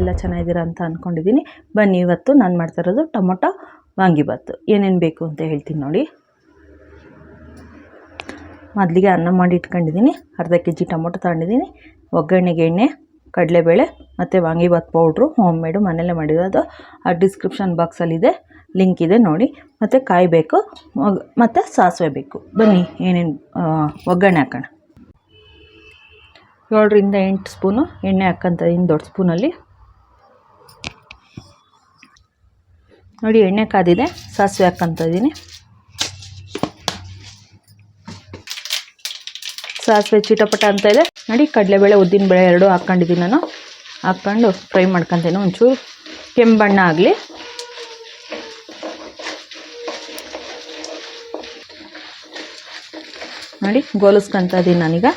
ಎಲ್ಲ ಚೆನ್ನಾಗಿದ್ದೀರಾ ಅಂತ ಅಂದ್ಕೊಂಡಿದ್ದೀನಿ. ಬನ್ನಿ ಇವತ್ತು ನಾನು ಮಾಡ್ತಾ ಇರೋದು ಟೊಮೊಟೊ ವಾಂಗಿಬಾತು. ಏನೇನು ಬೇಕು ಅಂತ ಹೇಳ್ತೀನಿ ನೋಡಿ. ಮೊದಲಿಗೆ ಅನ್ನ ಮಾಡಿ ಇಟ್ಕೊಂಡಿದ್ದೀನಿ. ಅರ್ಧ kg ಟೊಮೊಟೊ ತಗೊಂಡಿದ್ದೀನಿ. ಒಗ್ಗರಣೆಗೆ ಎಣ್ಣೆ, ಕಡಲೆಬೇಳೆ ಮತ್ತು ವಾಂಗಿಬಾತ್ ಪೌಡ್ರು ಹೋಮ್ ಮೇಡು ಮನೆಯಲ್ಲೇ ಮಾಡಿರೋದು. ಆ ಡಿಸ್ಕ್ರಿಪ್ಷನ್ ಬಾಕ್ಸಲ್ಲಿದೆ, ಲಿಂಕ್ ಇದೆ ನೋಡಿ. ಮತ್ತು ಕಾಯಿ ಬೇಕು ಮತ್ತು ಸಾಸಿವೆ ಬೇಕು. ಬನ್ನಿ ಏನೇನು ಒಗ್ಗರಣೆ ಹಾಕೋಣ. 7 ರಿಂದ 8 ಸ್ಪೂನು ಎಣ್ಣೆ ಹಾಕ್ಕೊಂತಿದ್ದೀನಿ ದೊಡ್ಡ ಸ್ಪೂನಲ್ಲಿ. ನೋಡಿ ಎಣ್ಣೆ ಕಾದಿದೆ, ಸಾಸಿವೆ ಹಾಕ್ಕೊಂತಿದ್ದೀನಿ. ಸಾಸಿವೆ ಚಿಟಪಟ ಅಂತ ಇದೆ ನೋಡಿ. ಕಡಲೆಬೇಳೆ ಉದ್ದಿನಬೇಳೆ ಎರಡೂ ಹಾಕ್ಕೊಂಡಿದ್ದೀನಿ ನಾನು. ಹಾಕ್ಕೊಂಡು ಫ್ರೈ ಮಾಡ್ಕೊತೀನಿ. ಒಂಚೂರು ಕೆಂಪು ಬಣ್ಣ ಆಗಲಿ. ನೋಡಿ ಗೋಲಿಸ್ಕೊತ ಇದ್ದೀನಿ ನಾನೀಗ.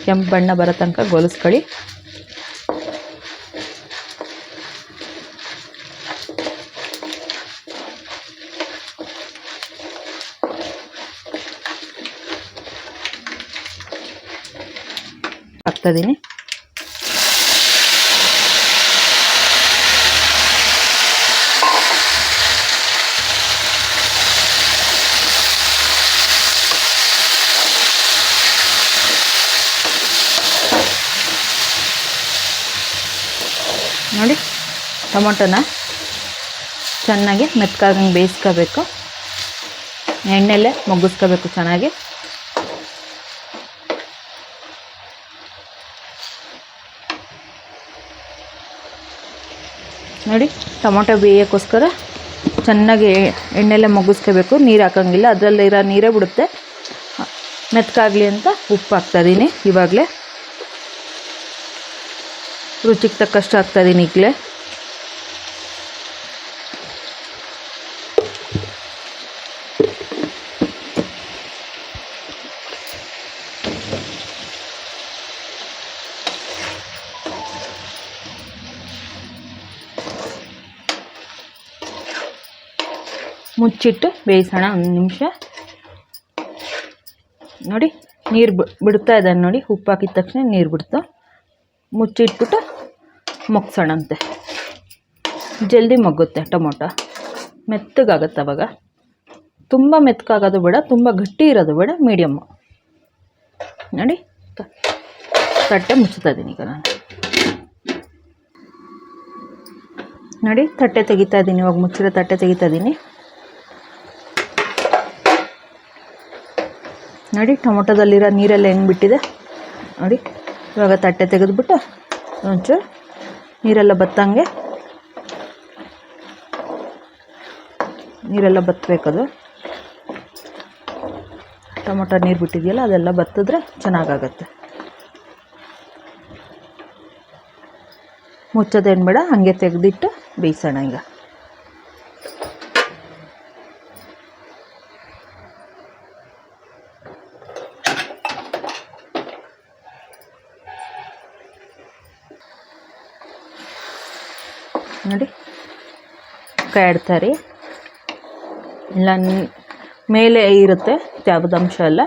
ಕೆಂಪು ಬಣ್ಣ ಬರೋ ತನಕ ಗೋಲಿಸ್ಕೊಳ್ಳಿ. ಹಾಕ್ತಾಯಿದ್ದೀನಿ. ನೋಡಿ ಟೊಮೊಟೊನ ಚೆನ್ನಾಗಿ ಮೆತ್ಕಾಗಂಗೆ ಬೇಯಿಸ್ಕೋಬೇಕು. ಎಣ್ಣೆಲ್ಲೇ ಮುಗ್ಗಿಸ್ಕೋಬೇಕು ಚೆನ್ನಾಗಿ. ನೋಡಿ ಟೊಮೊಟೊ ಬೇಯೋಕ್ಕೋಸ್ಕರ ಚೆನ್ನಾಗಿ ಎಣ್ಣೆಲ್ಲೇ ಮುಗ್ಗಿಸ್ಕೋಬೇಕು. ನೀರು ಹಾಕೋಂಗಿಲ್ಲ, ಅದರಲ್ಲಿರೋ ನೀರೇ ಬಿಡುತ್ತೆ. ಮೆತ್ಕಾಗಲಿ ಅಂತ ಉಪ್ಪು ಹಾಕ್ತಾಯಿದ್ದೀನಿ ಇವಾಗಲೇ. ರುಚಿಗೆ ತಕ್ಕಷ್ಟು ಹಾಕ್ತಾಯಿದ್ದೀನಿ ಈಗಲೇ. ಮುಚ್ಚಿಟ್ಟು ಬೇಯಿಸೋಣ 1 ನಿಮಿಷ. ನೋಡಿ ನೀರು ಬಿಡ್ತಾ ಇದ್ದಾನೆ ನೋಡಿ. ಉಪ್ಪು ಹಾಕಿದ ತಕ್ಷಣ ನೀರು ಬಿಡ್ತು. ಮುಚ್ಚಿಟ್ಬಿಟ್ಟು ಮುಗ್ಸೋಣಂತೆ. ಜಲ್ದಿ ಮಗ್ಗುತ್ತೆ ಟೊಮೊಟೊ, ಮೆತ್ತಗಾಗುತ್ತೆ ಅವಾಗ. ತುಂಬ ಮೆತ್ತಗಾಗೋದು ಬೇಡ, ತುಂಬ ಗಟ್ಟಿ ಇರೋದು ಬೇಡ, ಮೀಡಿಯಮ್ಮು. ನೋಡಿ ತಟ್ಟೆ ಮುಚ್ತಾ ಇದ್ದೀನಿ ಈಗ ನಾನು. ನೋಡಿ ತಟ್ಟೆ ತೆಗಿತಾ ಇದ್ದೀನಿ. ಇವಾಗ ಮುಚ್ಚಿರೋ ತಟ್ಟೆ ತೆಗಿತಾ ಇದ್ದೀನಿ. ನೋಡಿ ಟೊಮೊಟೊದಲ್ಲಿರೋ ನೀರೆಲ್ಲ ಹೆಂಗೆ ಬಿಟ್ಟಿದೆ ನೋಡಿ. ಇವಾಗ ತಟ್ಟೆ ತೆಗೆದುಬಿಟ್ಟು ಒಂಚೂರು ನೀರೆಲ್ಲ ಬತ್ತಂಗೆ, ನೀರೆಲ್ಲ ಬತ್ತಬೇಕದು. ಟೊಮೊಟೊ ನೀರು ಬಿಟ್ಟಿದೆಯಲ್ಲ ಅದೆಲ್ಲ ಬತ್ತಿದ್ರೆ ಚೆನ್ನಾಗಾಗತ್ತೆ. ಮುಚ್ಚೋದೇನು ಬೇಡ, ಹಾಗೆ ತೆಗೆದಿಟ್ಟು ಬೇಯಿಸೋಣ ಈಗ. ನೋಡಿ ಕೈ ಆಡ್ತಾರೆ ಎಲ್ಲ ಮೇಲೆ ಇರುತ್ತೆ ತ್ಯಾವದ ಅಂಶ ಎಲ್ಲ.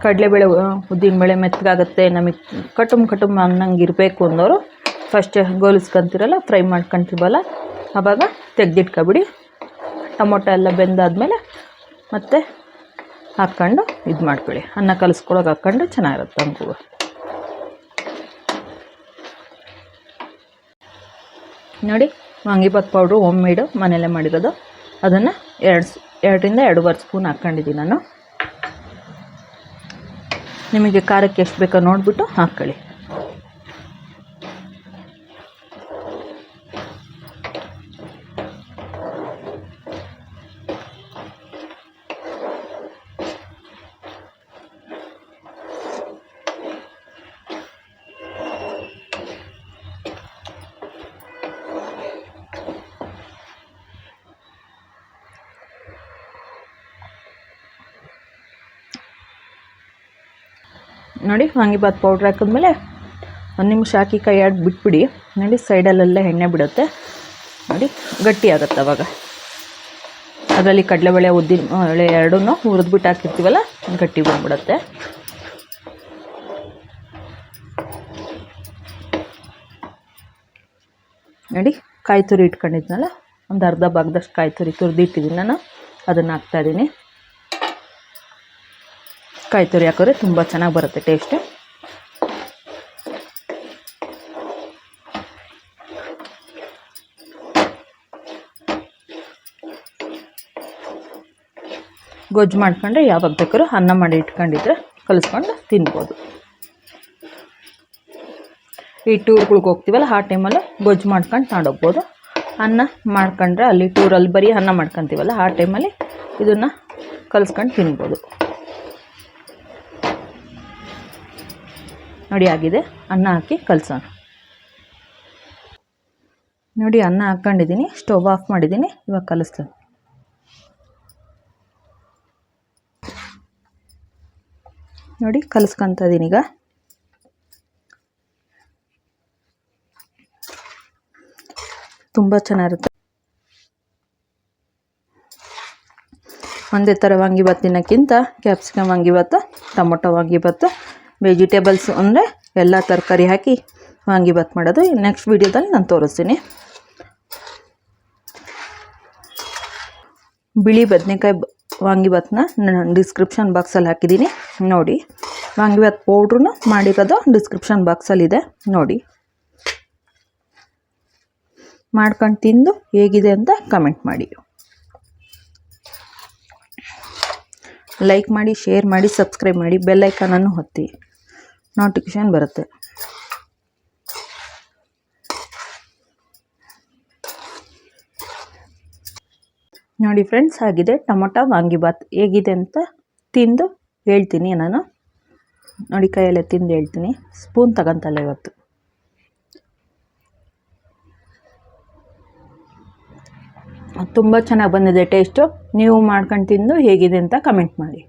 ಕಡಲೆಬೇಳೆ ಉದ್ದಿನಬೇಳೆ ಮೆತ್ತಗಾಗುತ್ತೆ, ನಮಗೆ ಕಟುಮ್ ಅನ್ನಂಗೆ ಇರಬೇಕು ಅಂದವರು ಫಸ್ಟ್ ಗೋಲಿಸ್ಕೊಂತೀರಲ್ಲ, ಫ್ರೈ ಮಾಡ್ಕೊತೀವಲ್ಲ, ಆವಾಗ ತೆಗೆದಿಟ್ಕೊಬಿಡಿ. ಟೊಮೊಟೊ ಎಲ್ಲ ಬೆಂದಾದ್ಮೇಲೆ ಮತ್ತೆ ಹಾಕ್ಕೊಂಡು ಇದು ಮಾಡ್ಕೊಳ್ಳಿ. ಅನ್ನ ಕಲಿಸ್ಕೊಳಕ್ಕೆ ಹಾಕ್ಕೊಂಡು ಚೆನ್ನಾಗಿರುತ್ತೆ ಅಂಕೂ. ನೋಡಿ ವಾಂಗಿಬಾತ್ ಪೌಡ್ರು ಹೋಮ್ ಮೇಡು ಮನೆಯಲ್ಲೇ ಮಾಡಿರೋದು. ಅದನ್ನು 2 ರಿಂದ 2.5 ಸ್ಪೂನ್ ಹಾಕ್ಕೊಂಡಿದ್ದೀನಿ ನಾನು. ನಿಮಗೆ ಖಾರಕ್ಕೆ ಎಷ್ಟು ಬೇಕೋ ನೋಡಿಬಿಟ್ಟು ಹಾಕ್ಕೊಳ್ಳಿ. ನೋಡಿ ವಾಂಗಿಬಾತ್ ಪೌಡ್ರ್ ಹಾಕಿದ್ಮೇಲೆ 1 ನಿಮಿಷ ಹಾಕಿ ಕೈ ಆಡಿ ಬಿಟ್ಬಿಡಿ. ನೋಡಿ ಸೈಡಲ್ಲೆಲ್ಲ ಎಣ್ಣೆ ಬಿಡುತ್ತೆ ನೋಡಿ, ಗಟ್ಟಿ ಆಗುತ್ತೆ ಅವಾಗ. ಅದರಲ್ಲಿ ಕಡಲೆಬೇಳೆ ಉದ್ದಿನ ಬೇಳೆ ಎರಡನ್ನೂ ಹುರಿದ್ಬಿಟ್ಟು ಹಾಕಿರ್ತೀವಲ್ಲ ಗಟ್ಟಿ ಬಂದ್ಬಿಡುತ್ತೆ. ನೋಡಿ ಕಾಯಿ ತುರಿ ಇಟ್ಕೊಂಡಿದ್ನಲ್ಲ, ಒಂದು ಅರ್ಧ ಭಾಗದಷ್ಟು ಕಾಯಿ ತುರಿ ತುರಿದಿಟ್ಟಿದ್ದೀನಿ ನಾನು, ಅದನ್ನು ಹಾಕ್ತಾಯಿದ್ದೀನಿ. ಕಾಯಿ ತುರಿ ಹಾಕಿದ್ರೆ ತುಂಬ ಚೆನ್ನಾಗಿ ಬರುತ್ತೆ ಟೇಸ್ಟ್. ಗೊಜ್ಜು ಮಾಡ್ಕೊಂಡ್ರೆ ಯಾವಾಗ ಬೇಕಾದ್ರೂ ಅನ್ನ ಮಾಡಿ ಇಟ್ಕೊಂಡಿದ್ರೆ ಕಲಿಸ್ಕೊಂಡು ತಿನ್ಬೋದು. ಈ ಟೂರ್ಗಳಿಗೆ ಹೋಗ್ತೀವಲ್ಲ ಆ ಟೈಮಲ್ಲೂ ಗೊಜ್ಜು ಮಾಡ್ಕೊಂಡು ತಗೊಂಡೋಗ್ಬೋದು. ಅನ್ನ ಮಾಡ್ಕೊಂಡ್ರೆ ಅಲ್ಲಿ ಟೂರಲ್ಲಿ ಬರೀ ಅನ್ನ ಮಾಡ್ಕೊತೀವಲ್ಲ ಆ ಟೈಮಲ್ಲಿ ಇದನ್ನು ಕಲಿಸ್ಕೊಂಡು ತಿನ್ಬೋದು. ನೋಡಿ ಆಗಿದೆ, ಅನ್ನ ಹಾಕಿ ಕಲಸೋಣ. ನೋಡಿ ಅನ್ನ ಹಾಕ್ಕೊಂಡಿದ್ದೀನಿ, ಸ್ಟವ್ ಆಫ್ ಮಾಡಿದ್ದೀನಿ. ಇವಾಗ ಕಲಿಸ್ತೀನಿ. ನೋಡಿ ಕಲಿಸ್ಕೊತ ಇದ್ದೀನಿ ಈಗ. ತುಂಬ ಚೆನ್ನಾಗಿರುತ್ತೆ. ಒಂದೇ ಥರ ವಾಂಗಿಭಾತ್ ತಿನ್ನೋಕ್ಕಿಂತ capsicum vangibath, tomato vangibath, vegetables ಅಂದರೆ ಎಲ್ಲ ತರಕಾರಿ ಹಾಕಿ ವಾಂಗಿಭಾತ್ ಮಾಡೋದು ನೆಕ್ಸ್ಟ್ ವೀಡಿಯೋದಲ್ಲಿ ನಾನು ತೋರಿಸ್ತೀನಿ. ಬಿಳಿ ಬದನೆಕಾಯಿ ವಾಂಗಿಭಾತ್ನ ನಾನು ಡಿಸ್ಕ್ರಿಪ್ಷನ್ ಬಾಕ್ಸಲ್ಲಿ ಹಾಕಿದ್ದೀನಿ ನೋಡಿ. ವಾಂಗಿಭಾತ್ ಪೌಡ್ರೂ ಮಾಡಿರೋದು ಡಿಸ್ಕ್ರಿಪ್ಷನ್ ಬಾಕ್ಸಲ್ಲಿದೆ ನೋಡಿ. ಮಾಡ್ಕೊಂಡು ತಿಂದು ಹೇಗಿದೆ ಅಂತ ಕಮೆಂಟ್ ಮಾಡಿ. ಲೈಕ್ ಮಾಡಿ, ಶೇರ್ ಮಾಡಿ, ಸಬ್ಸ್ಕ್ರೈಬ್ ಮಾಡಿ, ಬೆಲ್ ಐಕಾನನ್ನು ಒತ್ತಿ, ನೋಟಿಫಿಕೇಷನ್ ಬರುತ್ತೆ. ನೋಡಿ ಫ್ರೆಂಡ್ಸ್, ಆಗಿದೆ ಟೊಮೊಟೊ ವಾಂಗಿಭಾತ್. ಹೇಗಿದೆ ಅಂತ ತಿಂದು ಹೇಳ್ತೀನಿ ನಾನು. ನೋಡಿ ಕೈಯಲ್ಲೇ ತಿಂದು ಹೇಳ್ತೀನಿ. ಸ್ಪೂನ್ ತಗೊಂತಲ್ಲ ಇವತ್ತು. ತುಂಬ ಚೆನ್ನಾಗಿ ಬಂದಿದೆ ಟೇಸ್ಟು. ನೀವು ಮಾಡ್ಕೊಂಡು ತಿಂದು ಹೇಗಿದೆ ಅಂತ ಕಮೆಂಟ್ ಮಾಡಿ.